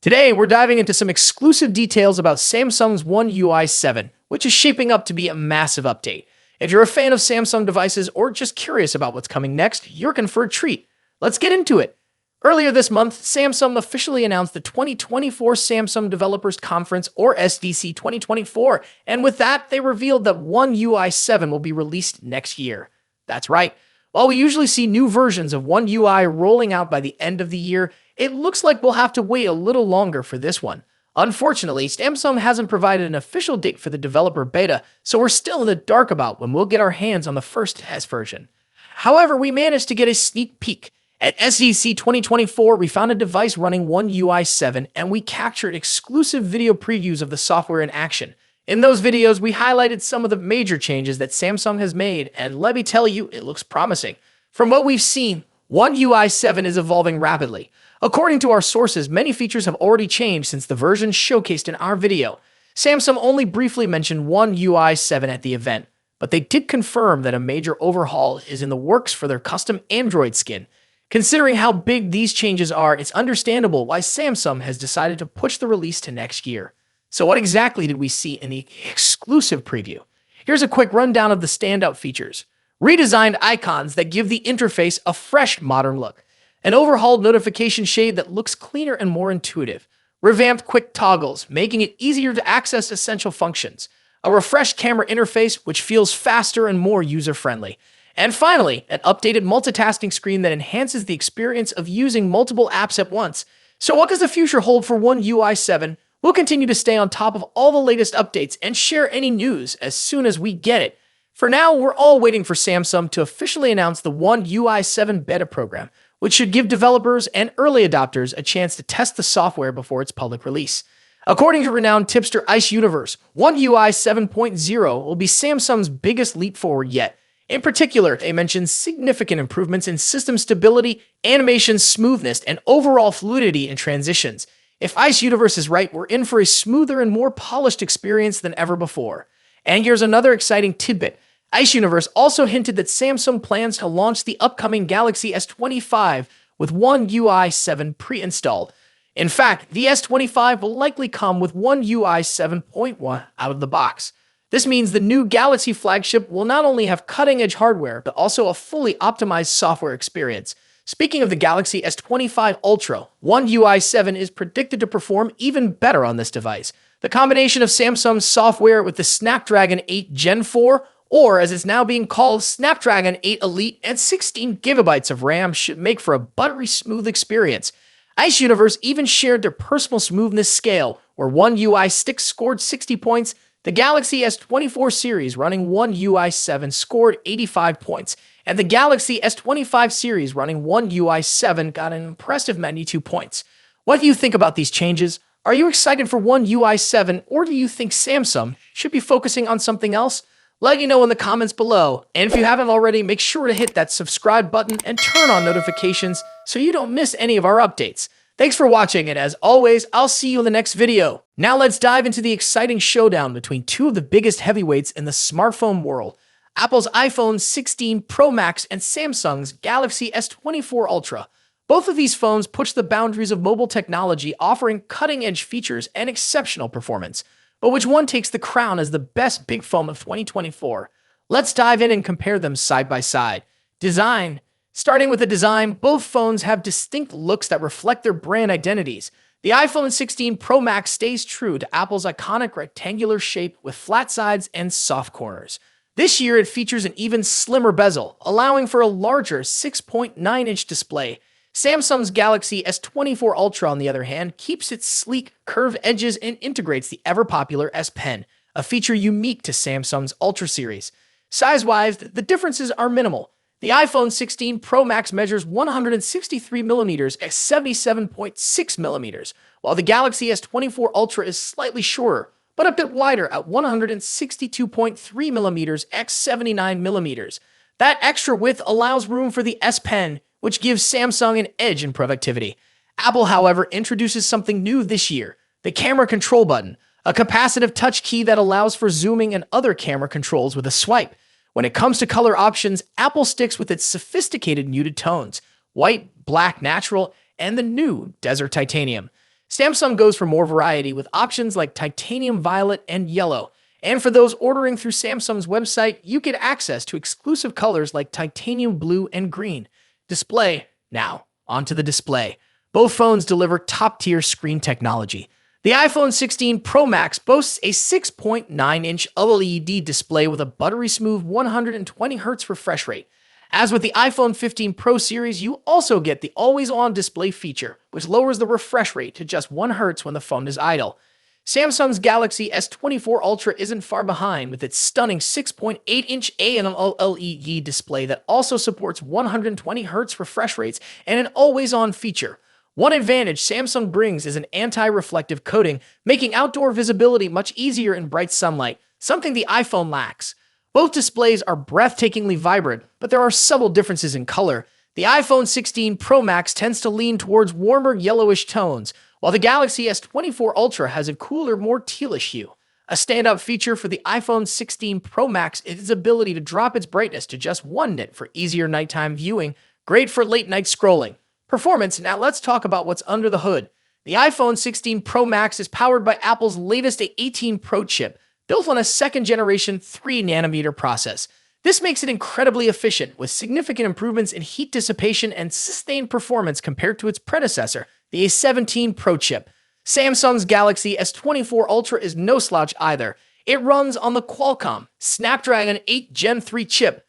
Today, we're diving into some exclusive details about Samsung's One UI 7, which is shaping up to be a massive update. If you're a fan of Samsung devices or just curious about what's coming next, you're in for a treat. Let's get into it. Earlier this month, Samsung officially announced the 2024 Samsung Developers Conference, or SDC 2024, and with that, they revealed that One UI 7 will be released next year. That's right. While we usually see new versions of One UI rolling out by the end of the year, it looks like we'll have to wait a little longer for this one. Unfortunately, Samsung hasn't provided an official date for the developer beta, so we're still in the dark about when we'll get our hands on the first test version. However, we managed to get a sneak peek. At SDC 2024, we found a device running One UI 7, and we captured exclusive video previews of the software in action. In those videos, we highlighted some of the major changes that Samsung has made, and let me tell you, it looks promising. From what we've seen, One UI 7 is evolving rapidly. According to our sources, many features have already changed since the version showcased in our video. Samsung only briefly mentioned One UI 7 at the event, but they did confirm that a major overhaul is in the works for their custom Android skin. Considering how big these changes are, it's understandable why Samsung has decided to push the release to next year. So what exactly did we see in the exclusive preview? Here's a quick rundown of the standout features. Redesigned icons that give the interface a fresh, modern look. An overhauled notification shade that looks cleaner and more intuitive. Revamped quick toggles, making it easier to access essential functions. A refreshed camera interface, which feels faster and more user-friendly. And finally, an updated multitasking screen that enhances the experience of using multiple apps at once. So what does the future hold for One UI 7? We'll continue to stay on top of all the latest updates and share any news as soon as we get it. For now, we're all waiting for Samsung to officially announce the One UI 7 beta program, which should give developers and early adopters a chance to test the software before its public release. According to renowned tipster Ice Universe, One UI 7.0 will be Samsung's biggest leap forward yet. In particular, they mentioned significant improvements in system stability, animation smoothness, and overall fluidity in transitions. If Ice Universe is right, we're in for a smoother and more polished experience than ever before. And here's another exciting tidbit. Ice Universe also hinted that Samsung plans to launch the upcoming Galaxy S25 with One UI 7 pre-installed. In fact, the S25 will likely come with One UI 7.1 out of the box. This means the new Galaxy flagship will not only have cutting-edge hardware, but also a fully optimized software experience. Speaking of the Galaxy S25 Ultra, One UI 7 is predicted to perform even better on this device. The combination of Samsung's software with the Snapdragon 8 Gen 4, or as it's now being called, Snapdragon 8 Elite, and 16 GB of RAM should make for a buttery smooth experience. Ice Universe even shared their personal smoothness scale, where One UI 6 scored 60 points, the Galaxy S24 series running One UI 7 scored 85 points, and the Galaxy S25 series running One UI 7 got an impressive 92 points. What do you think about these changes? Are you excited for One UI 7, or do you think Samsung should be focusing on something else? Let me know in the comments below, and if you haven't already, make sure to hit that subscribe button and turn on notifications so you don't miss any of our updates. Thanks for watching, and as always, I'll see you in the next video. Now let's dive into the exciting showdown between two of the biggest heavyweights in the smartphone world, Apple's iPhone 16 Pro Max and Samsung's Galaxy S24 Ultra. Both of these phones push the boundaries of mobile technology, offering cutting-edge features and exceptional performance. But which one takes the crown as the best big phone of 2024? Let's dive in and compare them side by side. Design. Starting with the design, both phones have distinct looks that reflect their brand identities. The iPhone 16 Pro Max stays true to Apple's iconic rectangular shape with flat sides and soft corners. This year, it features an even slimmer bezel, allowing for a larger 6.9-inch display. Samsung's Galaxy S24 Ultra, on the other hand, keeps its sleek, curved edges and integrates the ever-popular S Pen, a feature unique to Samsung's Ultra series. Size-wise, the differences are minimal. The iPhone 16 Pro Max measures 163mm at 77.6mm, while the Galaxy S24 Ultra is slightly shorter, but a bit wider at 162.3mm at 79mm. That extra width allows room for the S Pen, which gives Samsung an edge in productivity. Apple, however, introduces something new this year, the camera control button, a capacitive touch key that allows for zooming and other camera controls with a swipe. When it comes to color options, Apple sticks with its sophisticated muted tones, white, black, natural, and the new Desert Titanium. Samsung goes for more variety with options like titanium violet and yellow. And for those ordering through Samsung's website, you get access to exclusive colors like titanium blue and green. Display. Now, onto the display. Both phones deliver top-tier screen technology. The iPhone 16 Pro Max boasts a 6.9-inch OLED display with a buttery-smooth 120Hz refresh rate. As with the iPhone 15 Pro series, you also get the always-on display feature, which lowers the refresh rate to just 1 Hz when the phone is idle. Samsung's Galaxy S24 Ultra isn't far behind with its stunning 6.8-inch AMOLED display that also supports 120Hz refresh rates and an always-on feature. One advantage Samsung brings is an anti-reflective coating, making outdoor visibility much easier in bright sunlight, something the iPhone lacks. Both displays are breathtakingly vibrant, but there are subtle differences in color. The iPhone 16 Pro Max tends to lean towards warmer yellowish tones, while the Galaxy S24 Ultra has a cooler, more tealish hue. A standout feature for the iPhone 16 Pro Max is its ability to drop its brightness to just 1 nit for easier nighttime viewing, great for late-night scrolling. Performance. Now let's talk about what's under the hood. The iPhone 16 Pro Max is powered by Apple's latest A18 Pro chip, built on a second-generation 3nm process. This makes it incredibly efficient, with significant improvements in heat dissipation and sustained performance compared to its predecessor, the A17 Pro chip. Samsung's Galaxy S24 Ultra is no slouch either. It runs on the Qualcomm Snapdragon 8 Gen 3 chip,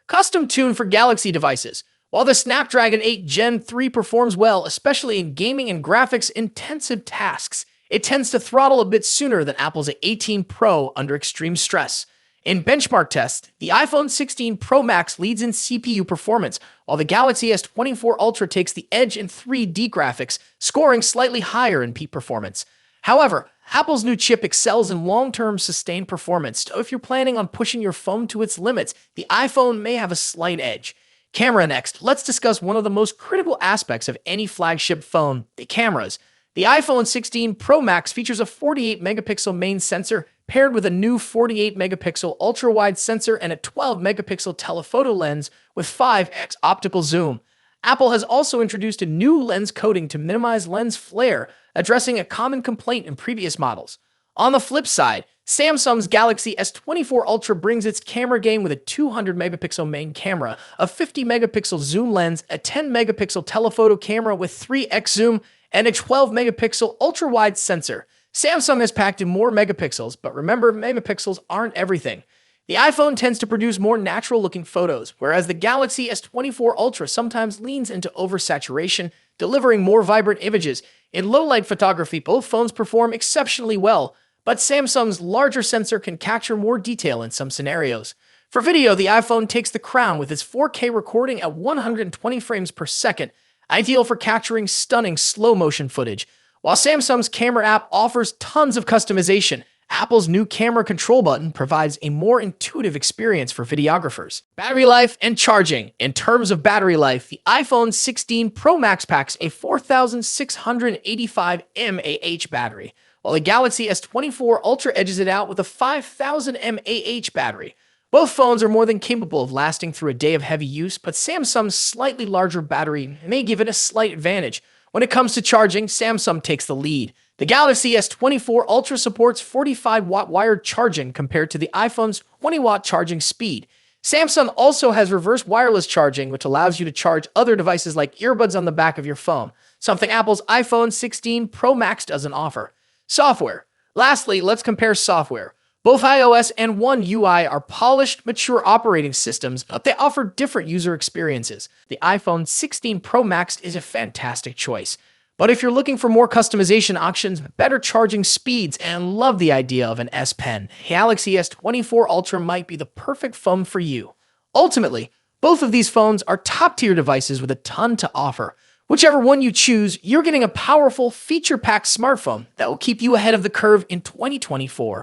custom-tuned for Galaxy devices. While the Snapdragon 8 Gen 3 performs well, especially in gaming and graphics-intensive tasks, it tends to throttle a bit sooner than Apple's A18 Pro under extreme stress. In benchmark tests, the iPhone 16 Pro Max leads in CPU performance, while the Galaxy S24 Ultra takes the edge in 3D graphics, scoring slightly higher in peak performance. However, Apple's new chip excels in long-term sustained performance, so if you're planning on pushing your phone to its limits, the iPhone may have a slight edge. Camera next. Let's discuss one of the most critical aspects of any flagship phone, the cameras. The iPhone 16 Pro Max features a 48-megapixel main sensor paired with a new 48-megapixel ultra-wide sensor and a 12-megapixel telephoto lens with 5x optical zoom. Apple has also introduced a new lens coating to minimize lens flare, addressing a common complaint in previous models. On the flip side, Samsung's Galaxy S24 Ultra brings its camera game with a 200-megapixel main camera, a 50-megapixel zoom lens, a 10-megapixel telephoto camera with 3x zoom, and a 12-megapixel ultra-wide sensor. Samsung has packed in more megapixels, but remember, megapixels aren't everything. The iPhone tends to produce more natural-looking photos, whereas the Galaxy S24 Ultra sometimes leans into oversaturation, delivering more vibrant images. In low-light photography, both phones perform exceptionally well, but Samsung's larger sensor can capture more detail in some scenarios. For video, the iPhone takes the crown with its 4K recording at 120 frames per second, ideal for capturing stunning slow-motion footage. While Samsung's camera app offers tons of customization, Apple's new camera control button provides a more intuitive experience for videographers. Battery life and charging. In terms of battery life, the iPhone 16 Pro Max packs a 4,685 mAh battery, while the Galaxy S24 Ultra edges it out with a 5,000 mAh battery. Both phones are more than capable of lasting through a day of heavy use, but Samsung's slightly larger battery may give it a slight advantage. When it comes to charging, Samsung takes the lead. The Galaxy S24 Ultra supports 45-watt wired charging compared to the iPhone's 20-watt charging speed. Samsung also has reverse wireless charging, which allows you to charge other devices like earbuds on the back of your phone, something Apple's iPhone 16 Pro Max doesn't offer. Software. Lastly, let's compare software. Both iOS and One UI are polished, mature operating systems, but they offer different user experiences. The iPhone 16 Pro Max is a fantastic choice. But if you're looking for more customization options, better charging speeds, and love the idea of an S Pen, Galaxy S24 Ultra might be the perfect phone for you. Ultimately, both of these phones are top-tier devices with a ton to offer. Whichever one you choose, you're getting a powerful, feature-packed smartphone that will keep you ahead of the curve in 2024.